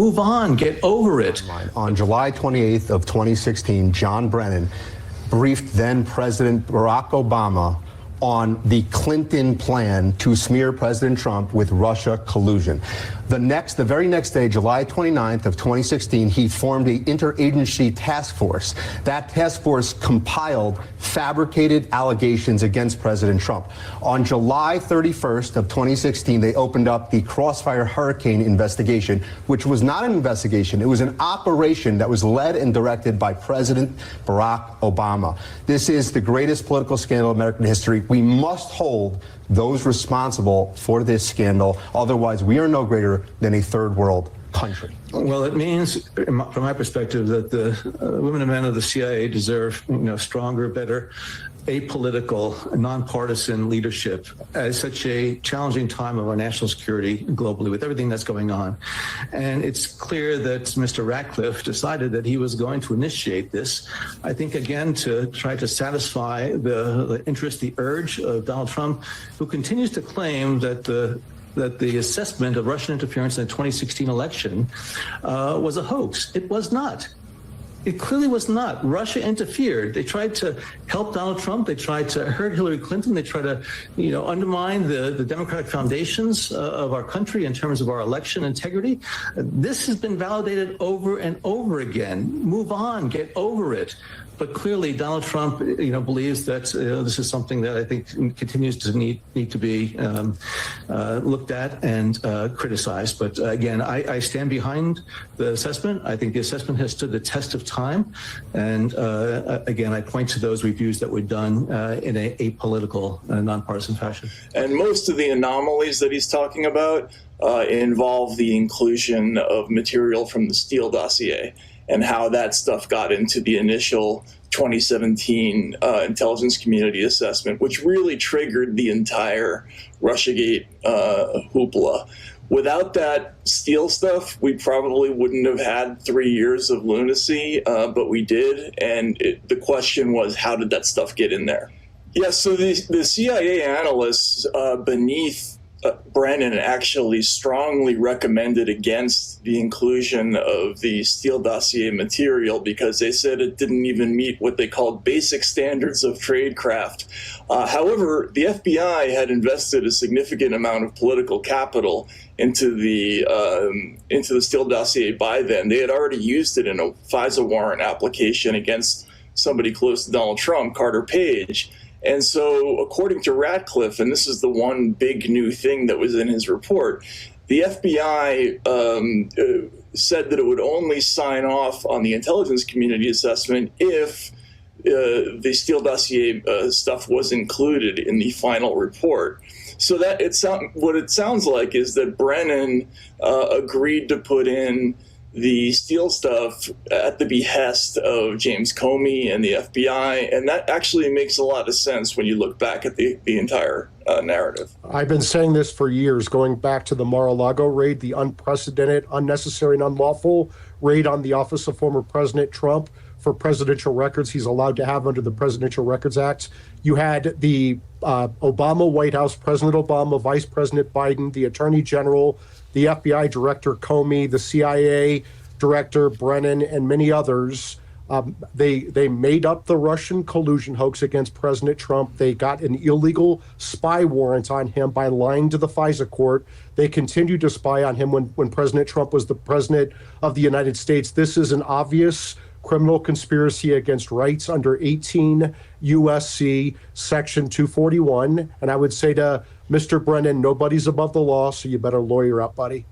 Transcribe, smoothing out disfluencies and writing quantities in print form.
Move on, get over it. On July 28th of 2016, John Brennan briefed then President Barack Obama on the Clinton plan to smear President Trump with Russia collusion. The very next day, July 29th of 2016, he formed an interagency task force. That task force compiled fabricated allegations against President Trump. On July 31st of 2016, they opened up the Crossfire Hurricane investigation, which was not an investigation. It was an operation that was led and directed by President Barack Obama. This is the greatest political scandal in American history. We must hold those responsible for this scandal. Otherwise, we are no greater than a third world country. Well, it means, from my perspective, that the women and men of the CIA deserve, stronger, better, apolitical, nonpartisan leadership at such a challenging time of our national security globally with everything that's going on. And it's clear that Mr. Ratcliffe decided that he was going to initiate this, I think, again, to try to satisfy the interest, the urge of Donald Trump, who continues to claim that the assessment of Russian interference in the 2016 election was a hoax. It was not. It clearly was not. Russia interfered. They tried to help Donald Trump. They tried to hurt Hillary Clinton. They tried to, undermine the democratic foundations of our country in terms of our election integrity. This has been validated over and over again. Move on. Get over it. But clearly, Donald Trump, believes that this is something that I think continues to need to be looked at and criticized. But again, I stand behind the assessment. I think the assessment has stood the test of time. And again, I point to those reviews that were done in a apolitical, nonpartisan fashion. And most of the anomalies that he's talking about involve the inclusion of material from the Steele dossier, and how that stuff got into the initial 2017 intelligence community assessment, which really triggered the entire Russiagate hoopla. Without that Steele stuff, we probably wouldn't have had 3 years of lunacy, but we did. And the question was, how did that stuff get in there? Yeah, so the CIA analysts beneath Brennan actually strongly recommended against the inclusion of the Steele dossier material because they said it didn't even meet what they called basic standards of tradecraft. However, the FBI had invested a significant amount of political capital into the Steele dossier by then. They had already used it in a FISA warrant application against somebody close to Donald Trump, Carter Page. And so, according to Ratcliffe, and this is the one big new thing that was in his report, the FBI said that it would only sign off on the intelligence community assessment if the Steele dossier stuff was included in the final report. So that what it sounds like is that Brennan agreed to put in the Steele stuff at the behest of James Comey and the FBI, and that actually makes a lot of sense when you look back at the entire narrative. I've been saying this for years, going back to the Mar-a-Lago raid, the unprecedented, unnecessary, and unlawful raid on the office of former President Trump for presidential records he's allowed to have under the Presidential Records Act. You had the Obama White House, President Obama, Vice President Biden, the Attorney General, the FBI Director Comey, the CIA Director Brennan, and many others. They made up the Russian collusion hoax against President Trump. They got an illegal spy warrant on him by lying to the FISA court. They continued to spy on him when President Trump was the president of the United States. This is an obvious criminal conspiracy against rights under 18 U.S.C. Section 241. And I would say to Mr. Brennan, nobody's above the law, so you better lawyer up, buddy.